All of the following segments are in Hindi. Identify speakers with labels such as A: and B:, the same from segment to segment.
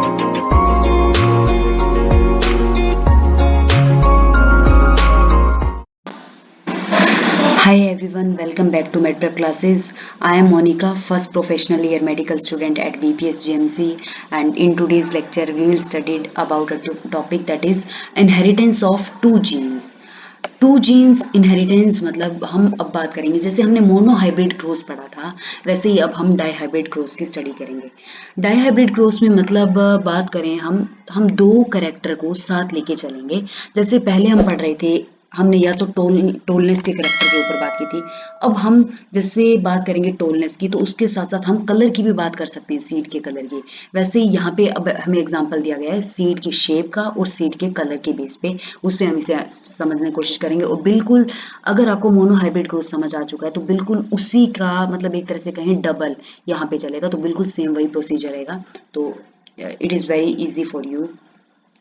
A: Hi everyone, welcome back to MedPrep classes. I am Monica, first professional year medical student at BPS GMC, and in today's lecture we will study about a topic that is inheritance of two genes. Two genes inheritance मतलब हम अब बात करेंगे, जैसे हमने मोनोहाइब्रिड क्रॉस पढ़ा था वैसे ही अब हम डाईहाइब्रिड क्रॉस की स्टडी करेंगे। डाईहाइब्रिड क्रॉस में मतलब बात करें हम दो कैरेक्टर को साथ लेके चलेंगे। जैसे पहले हम पढ़ रहे थे, हमने या तो टोलनेस के करेक्टर के ऊपर बात की थी। अब हम जैसे बात करेंगे टोलनेस की, तो उसके साथ साथ हम कलर की भी बात कर सकते हैं, सीड के कलर की। वैसे ही यहाँ पे अब हमें एग्जांपल दिया गया है सीड की शेप का और सीड के कलर के बेस पे, उससे हम इसे समझने की कोशिश करेंगे। और बिल्कुल अगर आपको मोनोहाइब्रिड क्रॉस समझ आ चुका है तो बिल्कुल उसी का मतलब एक तरह से कहें डबल यहाँ पे चलेगा, तो बिल्कुल सेम वही प्रोसीजर रहेगा। तो it is very easy for you.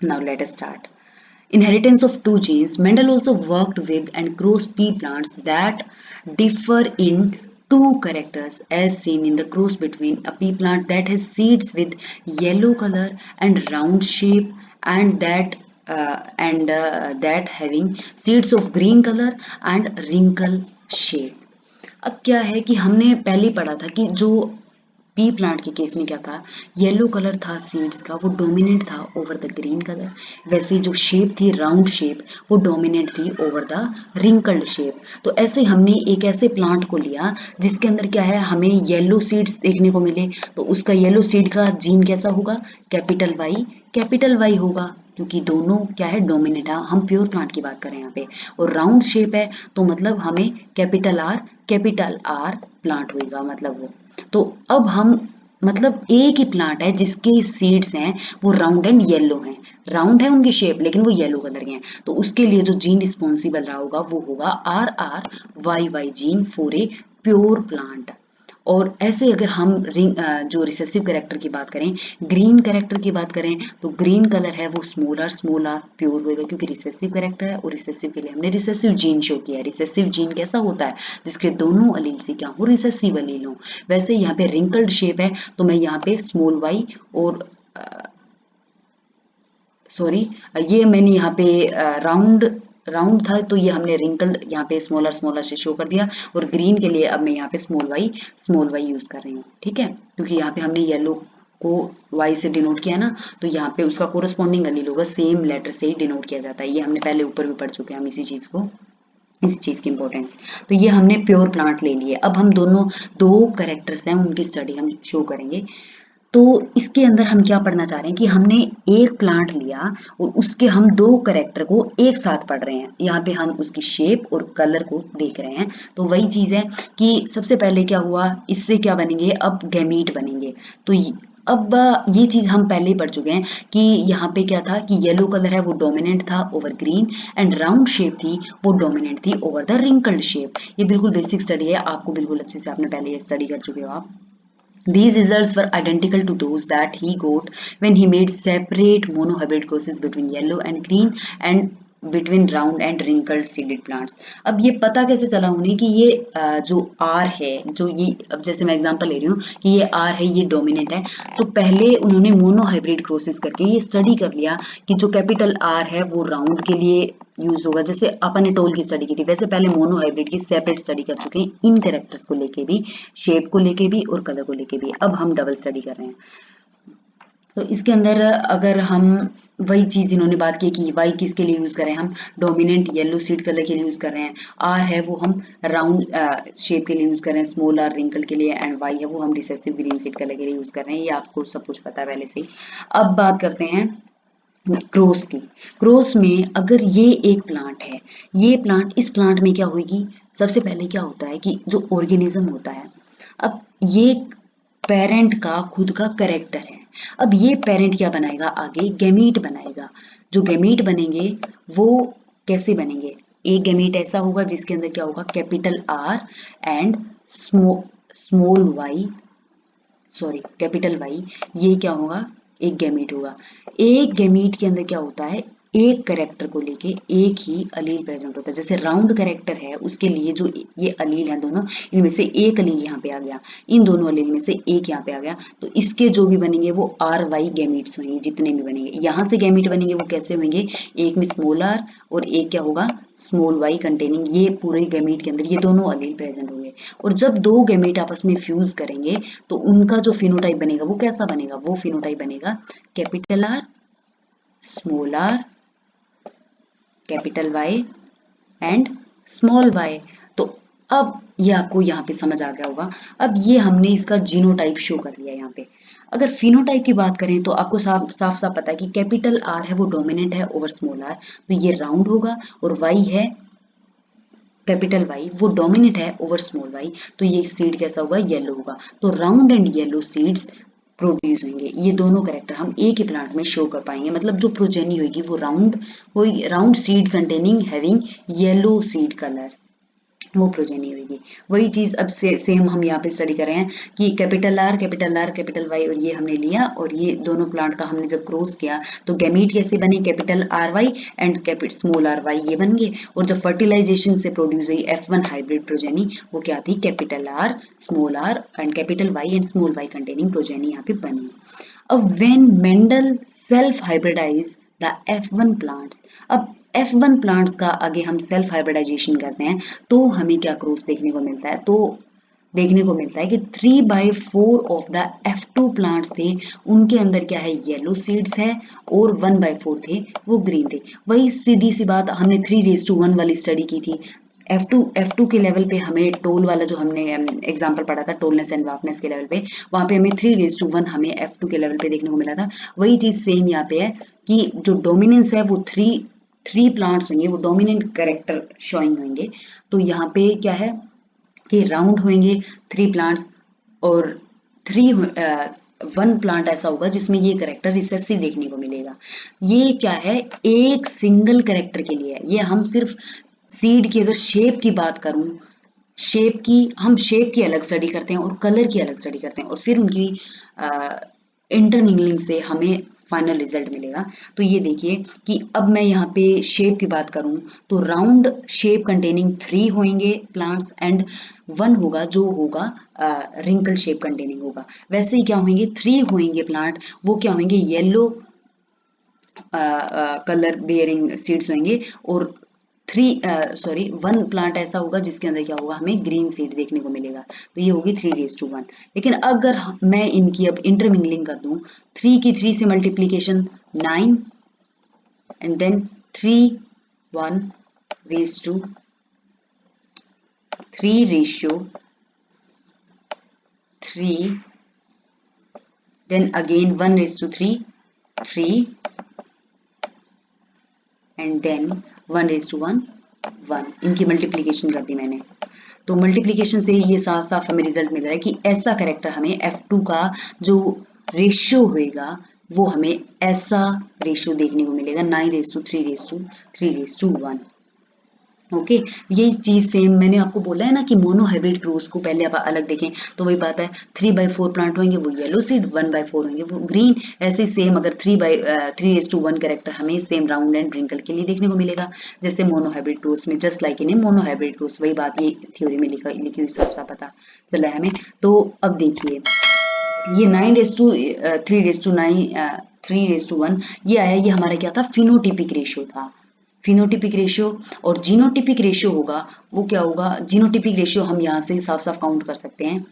A: Now let us start. Inheritance of two genes. Mendel also worked with and crossed pea plants that differ in two characters, as seen in the cross between a pea plant that has seeds with yellow color and round shape, and that having seeds of green color and wrinkle shape. अब क्या है कि हमने पहले ही पढ़ा था कि जो पी प्लांट के केस में क्या था, येलो कलर था सीड्स का, वो डोमिनेंट था ओवर द ग्रीन कलर। वैसे जो शेप थी राउंड शेप, वो डोमिनेंट थी ओवर द रिंकल्ड शेप। तो ऐसे हमने एक ऐसे प्लांट को लिया जिसके अंदर क्या है, हमें येलो सीड्स देखने को मिले, तो उसका येलो सीड का जीन कैसा होगा, कैपिटल वाई होगा, क्योंकि दोनों क्या है डोमिनेंट है। हम प्योर प्लांट की बात करें यहाँ पे, और राउंड शेप है तो मतलब हमें कैपिटल आर प्लांट होगा मतलब वो। तो अब हम मतलब एक ही प्लांट है जिसके सीड्स हैं वो राउंड एंड येलो हैं, राउंड है उनकी शेप लेकिन वो येलो कलर के हैं। तो उसके लिए जो जीन रिस्पॉन्सिबल रहा होगा वो होगा RRYY gene for a pure plant. और ऐसे अगर हम जो रिसेसिव कैरेक्टर की बात करें, ग्रीन कैरेक्टर की बात करें, तो ग्रीन कलर है वो स्मॉल आर प्योर होगा, क्योंकि रिसेसिव कैरेक्टर है और रिसेसिव के लिए हमने रिसेसिव जीन शो किया है। रिसेसिव जीन कैसा होता है, जिसके दोनों अलील से क्या हो, रिसेसिव अलील हो। वैसे यहाँ पे रिंकल्ड शेप है तो मैं यहाँ पे स्मॉल वाई और सॉरी, ये मैंने यहाँ पे राउंड था तो ये हमने रिंकल्ड यहाँ पे स्मॉलर से शो कर दिया। और ग्रीन के लिए अब मैं यहाँ पे स्मॉल वाई यूज कर रही हूँ, ठीक है, क्योंकि यहाँ पे हमने येलो को वाई से डिनोट किया ना, तो यहाँ पे उसका कोरस्पॉन्डिंग अलील होगा, सेम लेटर से ही डिनोट किया जाता है। ये हमने पहले ऊपर भी पढ़ चुके हैं हम इसी चीज को, इस चीज की इंपॉर्टेंस। तो ये हमने प्योर प्लांट ले लिए। अब हम दो करेक्टर्स हैं उनकी स्टडी हम शो करेंगे। तो इसके अंदर हम क्या पढ़ना चाह रहे हैं कि हमने एक प्लांट लिया और उसके हम दो करेक्टर को एक साथ पढ़ रहे हैं। यहाँ पे हम उसकी शेप और कलर को देख रहे हैं। तो वही चीज है कि सबसे पहले क्या हुआ, इससे क्या बनेंगे, अब गैमीट बनेंगे। तो अब ये चीज हम पहले ही पढ़ चुके हैं कि यहाँ पे क्या था कि येलो कलर है वो डोमिनेंट था over green, and round shape थी वो डोमिनेंट थी ओवर द रिंकल्ड शेप। ये बिल्कुल बेसिक स्टडी है, आपको बिल्कुल अच्छे से, आपने पहले ये स्टडी कर चुके हो आप। These results were identical to those that he got when he made separate monohybrid crosses between yellow and green and between round and wrinkled seeded plants. अब ये पता कैसे चला उन्हें कि ये जो R है, जो ये अब जैसे मैं एग्जांपल ले रही हूँ कि ये R है, ये डोमिनेंट है, तो पहले उन्होंने मोनोहाइब्रिड क्रॉसेस करके ये स्टडी कर लिया कि जो कैपिटल R है वो राउंड के लिए यूज होगा, जैसे अपन ने टोल की स्टडी की थी। वैसे पहले मोनोहाइब्रिड की सेपरेट स्टडी कर चुके हैं, इन कैरेक्टर्स को लेके भी, शेप को लेके भी और कलर को लेके भी। अब हम डबल स्टडी कर रहे हैं। तो इसके अंदर अगर हम वही चीज इन्होंने बात की कि वाई किसके लिए यूज करें, हम डोमिनेंट येलो सीड कलर के लिए यूज कर रहे हैं। आर है वो हम राउंड शेप के लिए यूज कर रहे हैं, स्मॉल आर रिंकल के लिए, एंड वाई है वो हम रिसेसिव ग्रीन सीड कलर के लिए यूज कर रहे हैं। ये आपको सब कुछ पता है पहले से ही। अब बात करते हैं क्रोस की। क्रोस में अगर ये एक प्लांट है, ये प्लांट, इस प्लांट में क्या होगी, सबसे पहले क्या होता है कि जो ऑर्गेनिज्म होता है, अब ये पेरेंट का खुद का कैरेक्टर है। अब ये पेरेंट क्या बनाएगा, आगे गैमीट बनाएगा। जो गैमीट बनेंगे वो कैसे बनेंगे, एक गैमीट ऐसा होगा जिसके अंदर क्या होगा, capital R and small Y, sorry capital Y, ये क्या होगा, एक गैमीट होगा। एक गैमीट के अंदर क्या होता है, एक कैरेक्टर को लेके एक ही अलील प्रेजेंट होता है। जैसे राउंड कैरेक्टर है उसके लिए जो ये अलील हैं दोनों, इनमें से एक अलील यहाँ पे आ गया, इन दोनों अलील में से एक यहाँ पे आ गया, तो इसके जो भी बनेंगे वो आर वाई गैमीट्स होंगे, जितने भी बनेंगे यहाँ से गैमीट बनेंगे वो कैसे होंगे, एक में स्मॉल आर और एक क्या होगा स्मॉल वाई कंटेनिंग, ये पूरे गैमीट के अंदर ये दोनों अलील प्रेजेंट होंगे। और जब दो गैमीट आपस में फ्यूज करेंगे तो उनका जो फिनोटाइप बनेगा वो कैसा बनेगा, वो फिनोटाइप बनेगा capital R small R capital Y and small Y. तो अब ये आपको यहाँ पे समझ आ गया होगा। अब ये हमने इसका जीनोटाइप शो कर दिया यहाँ पे। अगर फिनोटाइप की बात करें तो आपको साफ साफ साफ पता है कि कैपिटल आर है वो डोमिनेंट है ओवर स्मॉल आर, तो ये राउंड होगा, और वाई है कैपिटल वाई वो डोमिनेंट है ओवर स्मॉल वाई, तो ये सीड कैसा होगा येलो होगा। तो round and yellow seeds produce होंगे। ये दोनों कैरेक्टर हम एक ही प्लांट में शो कर पाएंगे, मतलब जो प्रोजेनी होगी वो राउंड होगी, round seed containing having yellow seed colour, वो प्रोजेनी होगी। वही चीज अब सेम हम यहाँ पे स्टडी कर रहे हैं कि कैपिटल आर कैपिटल वाई, और ये हमने लिया और ये दोनों प्लांट का हमने जब क्रॉस किया तो गैमीट कैसे बने, capital R Y and capital small R Y ये बन गए। और जब फर्टिलाइजेशन से प्रोड्यूस हुई F1 हाइब्रिड प्रोजेनी वो क्या थी, capital R small R and capital Y and small Y containing progeny यहाँ पे बनी। अब when Mendel self hybridize the F1 plants, अब F1 प्लांट्स का आगे हम सेल्फ हाइब्रिडाइजेशन करते हैं तो हमें क्या क्रॉस देखने को मिलता है, तो देखने को मिलता है कि 3/4 ऑफ द F2 प्लांट्स थे उनके अंदर क्या है येलो सीड्स है, और 1/4 थे वो ग्रीन थे। वही सीधी सी बात हमने 3:1 वाली स्टडी की थी। F2 के लेवल पे हमें टोल वाला जो हमने एग्जांपल पढ़ा था टोलनेस एंड वाफनेस के लेवल पे, वहां पे हमें 3:1 हमें F2 के लेवल पे देखने को मिला था। वही चीज सेम यहाँ पे है कि जो डोमिनेंस है वो थ्री प्लांट्स होंगे, वो डोमिनेंट कैरेक्टर शोइंग होंगे। तो यहाँ पे क्या है कि राउंड होंगे 3 प्लांट्स, और 1 प्लांट ऐसा होगा जिसमें ये कैरेक्टर रिसेसिव देखने को मिलेगा। ये क्या है, एक सिंगल कैरेक्टर के लिए है। ये हम सिर्फ सीड की अगर शेप की बात करूं, हम शेप की अलग स्टडी करते हैं और कलर की अलग स्टडी करते हैं, और फिर उनकी इंटरमिंगलिंग से हमें फाइनल रिजल्ट मिलेगा। तो ये देखिए कि अब मैं यहाँ पे शेप की बात करूं तो राउंड शेप कंटेनिंग 3 होंगे प्लांट्स एंड 1 होगा जो होगा रिंकल शेप कंटेनिंग होगा। वैसे ही क्या होंगे 3 होंगे प्लांट, वो क्या होंगे येलो कलर बेयरिंग सीड्स होंगे, और 1 प्लांट ऐसा होगा जिसके अंदर क्या होगा हमें ग्रीन सीड देखने को मिलेगा। तो ये होगी 3:1। लेकिन अगर मैं इनकी अब इंटरमिंगलिंग कर दूं, 3 की 3 से multiplication 9 and then 3:3 then again 1:3 3 and then 1:1 1, इनकी मल्टीप्लीकेशन कर दी मैंने। तो मल्टीप्लीकेशन से ये साफ साफ हमें रिजल्ट मिल रहा है कि ऐसा कैरेक्टर हमें F2 का जो रेशियो होएगा वो हमें ऐसा रेशियो देखने को मिलेगा 9:3:3:1। ओके, यही चीज सेम मैंने आपको बोला है ना कि मोनो हाइब्रिड क्रॉस को पहले आप अलग देखें तो वही बात है 3/4 प्लांट होंगे वो येलो सीड, 1/4 होंगे वो ग्रीन। ऐसे सेम अगर 3:1 कैरेक्टर हमें सेम राउंड एंड रिंकल के लिए देखने को मिलेगा जैसे मोनो हाइब्रिड क्रॉस में, just like in mono hybrid cross. वही बात ये थ्योरी में लिखी हुई साफ साफ पता चला है हमें। तो अब देखिए ये 3:1 ये आया, ये हमारा क्या था फिनोटिपिक रेशियो था, फिनोटिपिक रेशियो। और जीनोटिपिक रेशियो होगा वो क्या होगा, जीनोटिपिक रेशियो हम यहाँ से साफ साफ काउंट कर सकते हैं,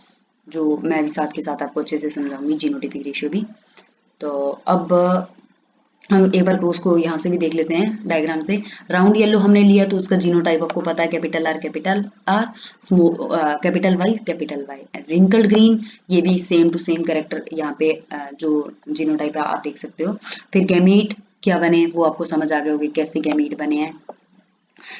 A: जो मैं भी साथ के साथ आपको अच्छे से समझाऊंगी जीनोटिपिक रेशियो भी। तो अब हम एक बार क्रॉस को यहाँ से भी देख लेते हैं डायग्राम से। राउंड येलो हमने लिया तो उसका जीनोटाइप आपको पता है capital R capital Y. Wrinkled green ये भी सेम टू सेम कैरेक्टर यहाँ पे जो जीनोटाइप है आप देख सकते हो। फिर गैमीट क्या बने वो आपको समझ आ गए होंगे कैसे गैमीट बने हैं,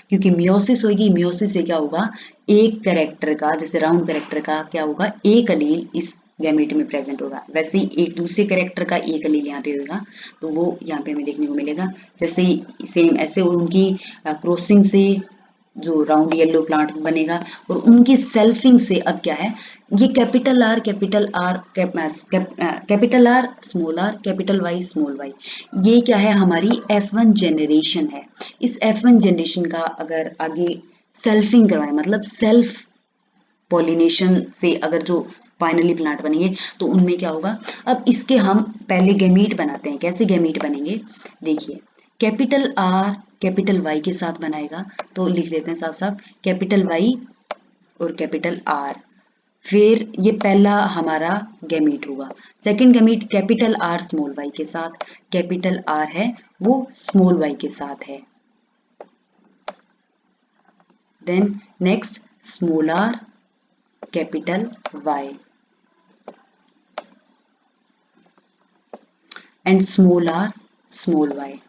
A: क्योंकि मियोसिस होगी, मियोसिस से क्या होगा एक कैरेक्टर का, जैसे राउंड कैरेक्टर का क्या होगा एक अलील इस गैमेट में प्रेजेंट होगा, वैसे ही एक दूसरे कैरेक्टर का एक अलील यहाँ पे होगा तो वो यहाँ पे हमें देखने को मिलेगा। जैसे सेम ऐसे उनकी क्रॉसिंग से जो राउंड येलो प्लांट बनेगा और उनकी सेल्फिंग से अब क्या है, ये capital R capital R small R capital Y small Y, ये क्या है हमारी F1 जनरेशन है। इस F1 जनरेशन का अगर आगे सेल्फिंग करवाए मतलब सेल्फ पॉलिनेशन से अगर जो फाइनली प्लांट बनेंगे तो उनमें क्या होगा। अब इसके हम पहले गैमीट बनाते हैं। कैसे गैमीट बनेंगे देखिए, कैपिटल आर कैपिटल वाई के साथ बनाएगा, तो लिख लेते हैं साफ साफ कैपिटल वाई और कैपिटल आर। फिर ये पहला हमारा गैमीट होगा। Second gamete capital R small Y के साथ, कैपिटल आर है वो स्मॉल वाई के साथ है। Then next small R capital Y and small R small Y.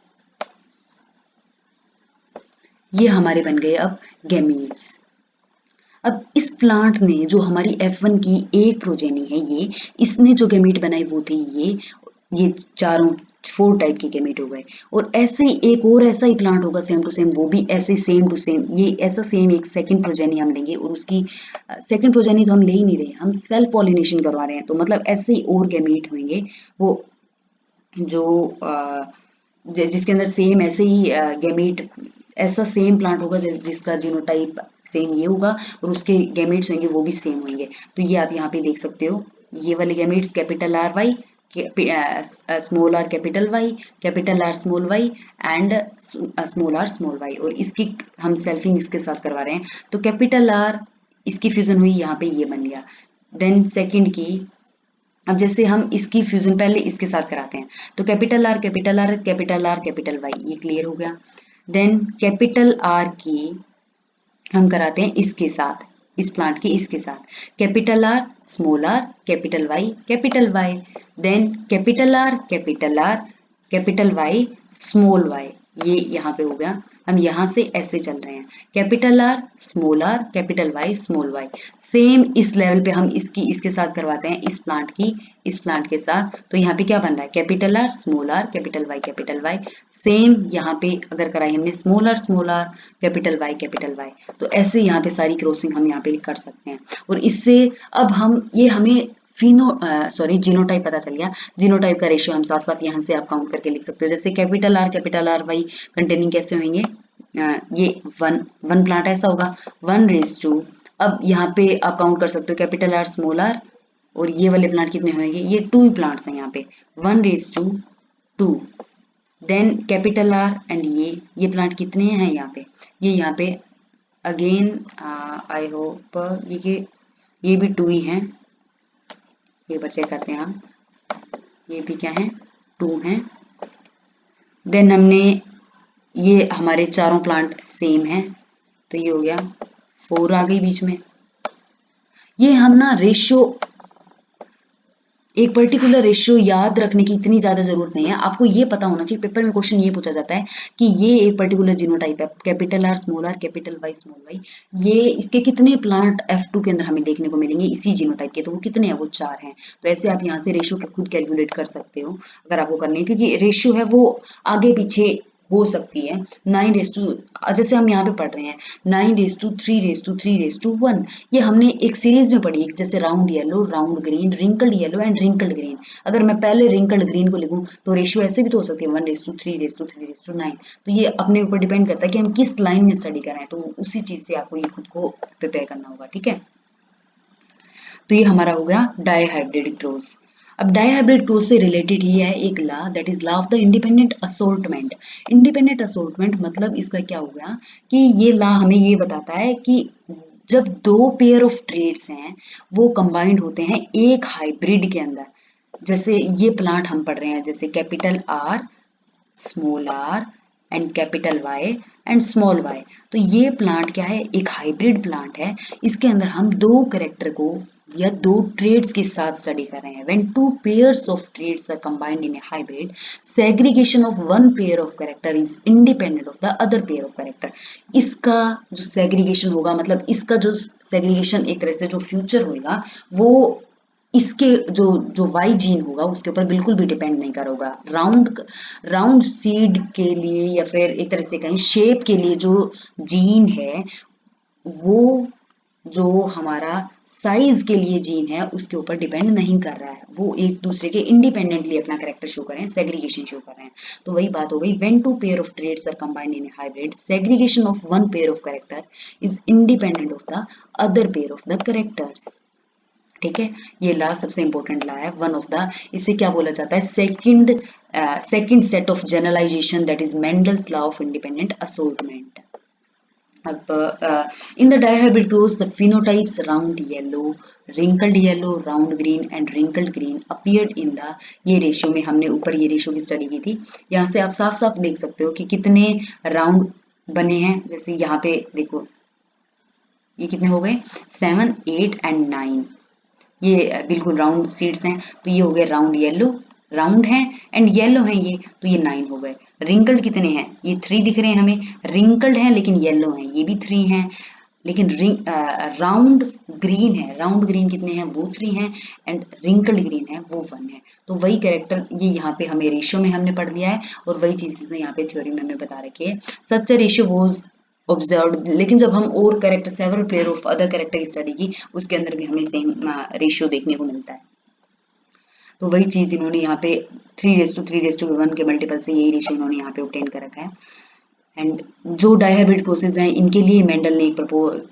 A: ये हमारे बन गए अब गैमीट्स। अब इस प्लांट ने जो हमारी F1 की एक प्रोजेनी है, ये इसने जो गैमीट बनाई वो थी ये चारों 4 टाइप के गैमीट हो गए। और ऐसे ही एक और ऐसा ही प्लांट होगा सेम टू सेम, वो भी ऐसे सेम टू सेम, ये ऐसा सेम एक सेकंड प्रोजेनी हम लेंगे और उसकी सेकंड प्रोजेनी तो हम ले ही नहीं रहे, हम सेल्फ पॉलिनेशन करवा रहे हैं। तो मतलब ऐसे ही और गैमीट होंगे वो जो जिसके अंदर सेम ऐसे ही गैमीट ऐसा सेम प्लांट होगा जिसका जीनोटाइप सेम ये होगा और उसके गैमेट्स होंगे वो भी सेम होंगे। तो ये आप यहाँ पे देख सकते हो, ये वाले gametes capital R Y small R capital R small Y and small Y, और इसकी हम सेल्फिंग इसके साथ करवा रहे हैं। तो कैपिटल आर इसकी फ्यूजन हुई यहाँ पे ये बन गया। देन सेकंड की, अब जैसे हम इसकी फ्यूजन पहले इसके साथ कराते हैं, तो capital R capital R capital R capital Y, ये क्लियर हो गया। देन कैपिटल आर की हम कराते हैं इसके साथ, इस प्लांट की इसके साथ, capital R capital Y. Then capital R capital Y small Y, ये यहाँ पे हो गया। हम यहाँ से ऐसे चल रहे हैं, capital R capital Y small Y. Same इस लेवल पे हम इसके साथ करवाते हैं, इस प्लांट की इस प्लांट के साथ। तो यहाँ पे क्या बन रहा है, capital R capital Y. Same यहाँ पे अगर कराई हमने स्मॉल आर कैपिटल वाई, तो ऐसे यहाँ पे सारी क्रॉसिंग हम यहाँ पे कर सकते हैं। और इससे अब हम ये हमें जीनोटाइप पता चल गया। जीनोटाइप का रेशियो हम साफ साफ यहाँ से आप काउंट करके लिख सकते हो। जैसे कैपिटल आर वाई कंटेनिंग कैसे होंगे, ये वन प्लांट ऐसा होगा 1:, अब यहाँ पे आप काउंट कर सकते हो कैपिटल आर स्मॉल आर, और ये वाले प्लांट कितने होंगे, ये 2 प्लांट्स हैं यहाँ पे 1:2। देन कैपिटल आर एंड ये प्लांट कितने हैं यहाँ पे, ये यहाँ पे अगेन आई होप ये भी 2 ही हैं। ये बार चेक करते हैं हम, ये भी क्या है 2 हैं। देन हमने ये हमारे चारों प्लांट सेम हैं, तो ये हो गया 4 आ गई बीच में। ये हम ना रेशियो, एक पर्टिकुलर रेशियो याद रखने की इतनी ज्यादा जरूरत नहीं है, आपको ये पता होना चाहिए। पेपर में क्वेश्चन ये पूछा जाता है कि ये एक पर्टिकुलर जीनोटाइप है, capital R capital Y small Y, ये इसके कितने प्लांट F2 के अंदर हमें देखने को मिलेंगे इसी जीनोटाइप के, तो वो कितने हैं, वो 4 हैं। तो ऐसे आप यहाँ से रेशियो खुद कैलकुलेट कर सकते हो अगर आपको करनी है, क्योंकि रेशियो है वो आगे पीछे हो सकती है। 9:, जैसे हम यहाँ पे पढ़ रहे हैं 9:3:3:1, ये हमने एक सीरीज में पढ़ी, जैसे round yellow, round green, wrinkled yellow and wrinkled green. अगर मैं पहले रिंकल्ड ग्रीन को लिखूं तो रेशियो ऐसे भी तो हो सकती है 1:3:3:9। तो ये अपने ऊपर डिपेंड करता है कि हम किस लाइन में स्टडी कर रहे हैं, तो उसी चीज से आपको ये खुद को प्रिपेयर करना होगा, ठीक है। तो ये हमारा हो गया डायहाइब्रिड ग्रोथ। अब डायहाइब्रिड ग्रोथ से रिलेटेड ही है एक law, that is law of the independent assortment. Independent assortment मतलब इसका क्या हो गया कि ये लॉ हमें ये बताता है कि जब 2 पेयर ऑफ ट्रेड्स हैं वो कंबाइंड होते हैं एक हाइब्रिड के अंदर, जैसे ये प्लांट हम पढ़ रहे हैं, जैसे capital R small R and capital Y and small Y. तो ये प्लांट क्या है, एक हाइब्रिड प्लांट है। इसके अंदर हम 2 कैरेक्टर को या 2 ट्रेड्स के साथ स्टडी कर रहे हैं। When 2 pairs of traits are combined in a hybrid, segregation of one pair of character is independent of the other pair of character. इसका जो सेग्रीगेशन होगा, मतलब इसका जो सेग्रीगेशन एक तरह से जो फ्यूचर होगा वो इसके जो जो वाई जीन होगा उसके ऊपर बिल्कुल भी डिपेंड नहीं करेगा। राउंड सीड के लिए या फिर एक तरह से कहें शेप के लिए जो जीन है वो जो हमारा साइज के लिए जीन है उसके ऊपर डिपेंड नहीं कर रहा है, वो एक दूसरे के इंडिपेंडेंटली अपना कैरेक्टर शो कर रहे हैं, सेग्रीगेशन शो कर रहे हैं। तो वही बात हो गई, when two pair of traits are combined in hybrid segregation of one pair of character is independent of the other pair of the characters. ठीक है, ये ला सबसे इंपॉर्टेंट ला है, वन ऑफ द, इसे क्या बोला जाता है, second set of generalization that is Mendel's law of independent assortment. अब in the dihybrid cross the phenotypes round yellow, round green and wrinkled green appeared in the, ये रेशियो में हमने ऊपर ये रेशियो की स्टडी की थी। यहाँ से आप साफ साफ देख सकते हो कि कितने राउंड बने हैं। जैसे यहाँ पे देखो ये कितने हो गए, 7, 8 एंड 9, ये बिल्कुल राउंड सीड्स हैं। तो ये हो गए राउंड येलो, राउंड है एंड येलो है ये, तो ये 9 हो गए। रिंकल्ड कितने हैं, ये 3 दिख रहे हैं हमें, रिंकल्ड हैं लेकिन येलो हैं, ये भी 3 हैं। लेकिन राउंड ग्रीन है, राउंड ग्रीन कितने हैं, वो 3 हैं एंड रिंकल्ड ग्रीन है वो 1 है। तो वही कैरेक्टर ये यहाँ पे हमें रेशियो में हमने पढ़ लिया है और वही चीज इसने यहाँ पे थ्योरी में हमें बता रखी है। सच अ रेशियो वॉज ऑब्जर्व, लेकिन जब हम और character several pair of other character की स्टडी की उसके अंदर भी हमें सेम रेशियो देखने को मिलता है। तो वही चीज इन्होंने यहाँ पे 3:3:1 के मल्टीपल से यही रेशियो इन्होंने यहाँ पे ऑब्टेन कर रखा है। एंड जो डायहाइब्रिड प्रोसेस हैं इनके लिए मेंडल ने एक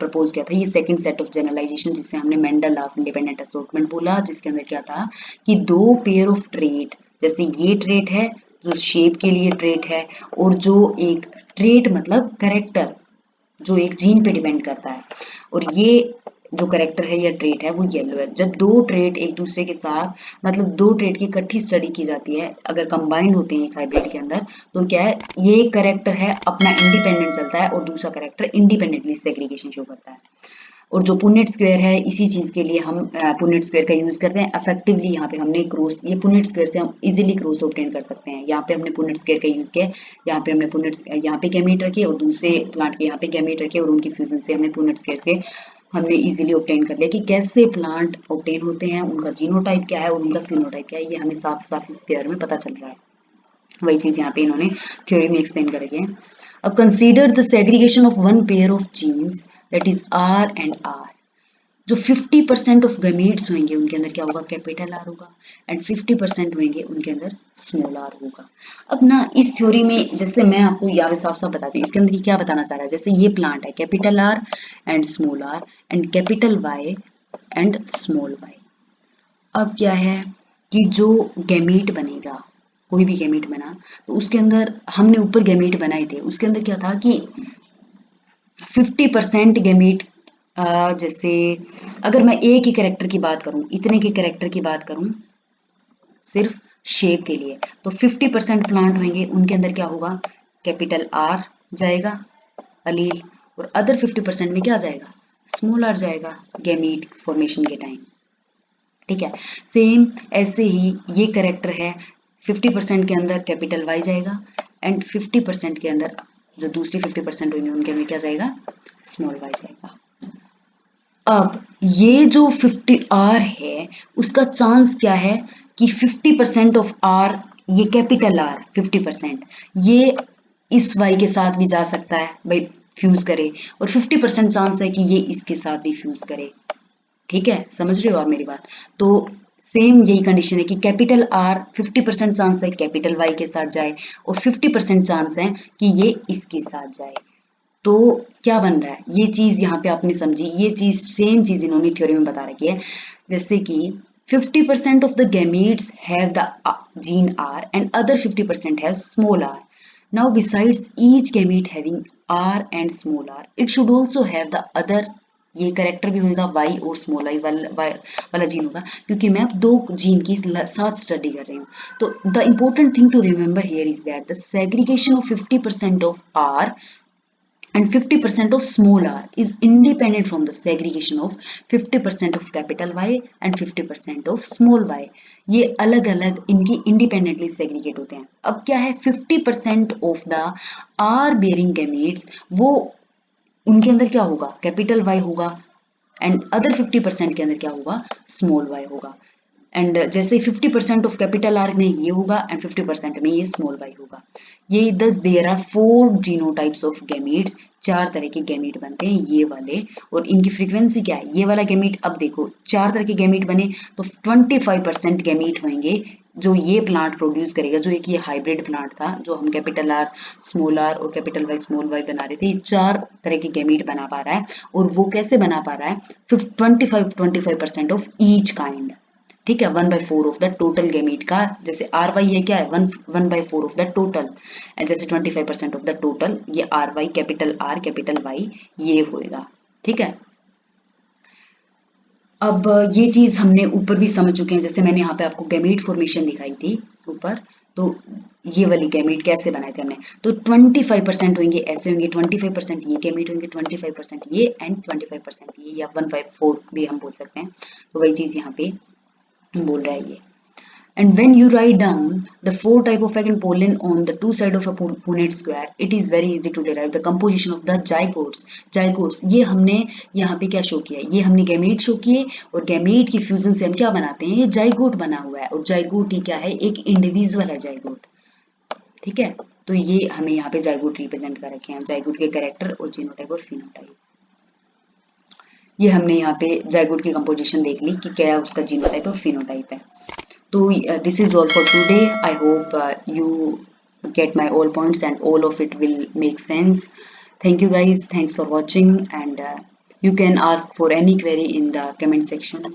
A: प्रपोज किया था ये सेकंड सेट ऑफ जनरलाइजेशन, जिससे हमने मेंडल ऑफ इंडिपेंडेंट असोर्टमेंट बोला, जिसके अंदर क्या था कि 2 पेयर ऑफ ट्रेट, जैसे ये ट्रेट है जो शेप के लिए ट्रेट है और जो एक ट्रेट मतलब करेक्टर जो एक जीन पे डिपेंड करता है, और ये जो करेक्टर है या ट्रेट है वो येलो है। जब 2 ट्रेट एक दूसरे के साथ मतलब 2 ट्रेट की इकट्ठी स्टडी की जाती है, अगर कंबाइंड होते हैं एक हाइब्रिड के अंदर, तो क्या है, ये करेक्टर है अपना इंडिपेंडेंट चलता है और दूसरा करेक्टर इंडिपेंडेंटली सेग्रीगेशन शो करता है। और जो पुनेट स्क्वायर है इसी चीज के लिए हम पुनेट स्क्वायर का यूज करते हैं। इफेक्टिवली यहाँ पे हमने क्रॉस, ये पुनेट स्क्वायर से हम इजीली क्रॉस ऑब्टेन कर सकते हैं। यहाँ पे हमने पुनेट स्क्वायर का यूज किया, यहाँ पे हमने यहाँ पे गैमेट रखे और दूसरे प्लांट के यहाँ पे गैमेट रखे और उनकी फ्यूजन से हमने पुनेट स्क्वायर से हमने इजीली ऑब्टेन कर लिया कि कैसे प्लांट ऑब्टेन होते हैं, उनका जीनोटाइप क्या है और उनका फिनोटाइप क्या है, ये हमें साफ साफ इस पेयर में पता चल रहा है। वही चीज यहाँ पे इन्होंने थ्योरी में एक्सप्लेन करेंगे। अब consider the segregation of one pair of genes that is R and R. जो 50% ऑफ गैमीट्स होंगे उनके अंदर क्या होगा, कैपिटल आर होगा एंड 50% होंगे उनके अंदर स्मॉल आर होगा। अब ना इस थ्योरी में जैसे मैं आपको यहाँ पे साफ साफ बताती हूँ, इसके अंदर ये क्या बताना चाह रहा है, जैसे ये प्लांट है capital R and small R and capital Y and small Y. अब क्या है कि जो गैमीट बनेगा, कोई भी गैमीट बना तो उसके अंदर हमने ऊपर गैमीट बनाए थे, उसके अंदर क्या था कि 50% गैमीट, जैसे अगर मैं एक ही कैरेक्टर की बात करूं, इतने के कैरेक्टर की बात करूं सिर्फ शेप के लिए, तो 50% प्लांट होंगे उनके अंदर क्या होगा, कैपिटल आर जाएगा अलील, और अदर 50% में क्या जाएगा, स्मॉल आर जाएगा गैमीट फॉर्मेशन के टाइम। ठीक है, सेम ऐसे ही ये कैरेक्टर है, 50% के अंदर कैपिटल वाई जाएगा एंड 50% के अंदर जो दूसरी 50% होंगे उनके अंदर क्या जाएगा, स्मॉल वाई जाएगा। अब ये जो 50 आर है उसका चांस क्या है कि 50% ऑफ आर, ये कैपिटल आर 50%, ये इस वाई के साथ भी जा सकता है भाई फ्यूज करे, और 50% चांस है कि ये इसके साथ भी फ्यूज करे। ठीक है, समझ रहे हो आप मेरी बात। तो सेम यही कंडीशन है कि कैपिटल आर 50% चांस है कैपिटल वाई के साथ जाए और 50% चांस है कि ये इसके साथ जाए। तो क्या बन रहा है, ये चीज यहाँ पे आपने समझी, ये चीज सेम चीज इन्होंने थ्योरी में बता रखी है, जैसे कि 50% of the gametes have the gene R and other 50% has small r. Now besides each gamete having R and small r, it should also have the other, ये करेक्टर भी होगा y और स्मॉल आई वाला जीन होगा, क्योंकि मैं अब 2 जीन की साथ स्टडी कर रही हूँ। तो the important thing to remember here is that the segregation of 50% of R and 50% of small r is independent from the segregation of 50% of capital Y and 50% of small y. ये अलग अलग इनकी इंडिपेंडेंटली सेग्रीगेट होते हैं। अब क्या है, 50% of the R bearing gametes, वो उनके अंदर क्या होगा, कैपिटल Y होगा एंड अदर 50% के अंदर क्या होगा, स्मॉल y होगा। एंड जैसे 50% ऑफ कैपिटल आर में ये होगा एंड 50% में ये स्मॉल वाई होगा। ये thus there are 4 genotypes of gametes, 4 तरह के गैमीट बनते हैं ये वाले। और इनकी फ्रीक्वेंसी क्या है, ये वाला गैमीट, अब देखो 4 तरह के गैमीट बने तो 25% गैमीट होंगे जो ये प्लांट प्रोड्यूस करेगा, जो एक ये हाइब्रिड प्लांट था जो हम कैपिटल आर स्मॉल आर और कैपिटल वाई स्मॉल वाई बना रहे थे, ये 4 तरह के गैमीट बना पा रहा है। और वो कैसे बना पा रहा है, 25% ऑफ ईच काइंड, ठीक है, 1/4 ऑफ द टोटल गैमीट का। जैसे आर वाई है क्या है, 1/4 ऑफ द टोटल, जैसे 25% ऑफ द टोटल, ये आर वाई कैपिटल वाई ये होएगा, ठीक है। अब ये चीज हमने ऊपर भी समझ चुके हैं, जैसे मैंने यहाँ पे आपको गैमीट फॉर्मेशन दिखाई थी ऊपर, तो ये वाली गैमीट कैसे बनाए थे हमने, तो 25% होंगे ऐसे होंगे, 25% ये गैमीट होंगे, 25% ये एंड 25% ये, या 1/4 भी हम बोल सकते हैं। तो वही चीज यहाँ पे बोल रहा है ये। And when you write down the 4 type of egg and pollen on the two side of a Punnett square, it is very easy to derive the composition of the zygotes. Zygotes ये हमने यहाँ पे क्या शो किया, ये हमने गैमीट शो किए और गैमीट की फ्यूजन से हम क्या बनाते हैं, ये जाइगोट बना हुआ है। और जाइगोट ही क्या है, एक इंडिविजुअल है जाइगोट, ठीक है। तो ये हमें यहाँ पे जाइगोट रिप्रेजेंट कर रखे हैं, जाइगोट के कैरेक्टर और जीनोटाइप और फिनोटाइप। ये हमने यहाँ पे जाइगोट की कंपोजिशन देख ली कि क्या उसका जीनोटाइप और फिनोटाइप है। So this is all for today. I hope you get my all points and all of it will make sense. Thank you guys. Thanks for watching, and you can ask for any query in the comment section.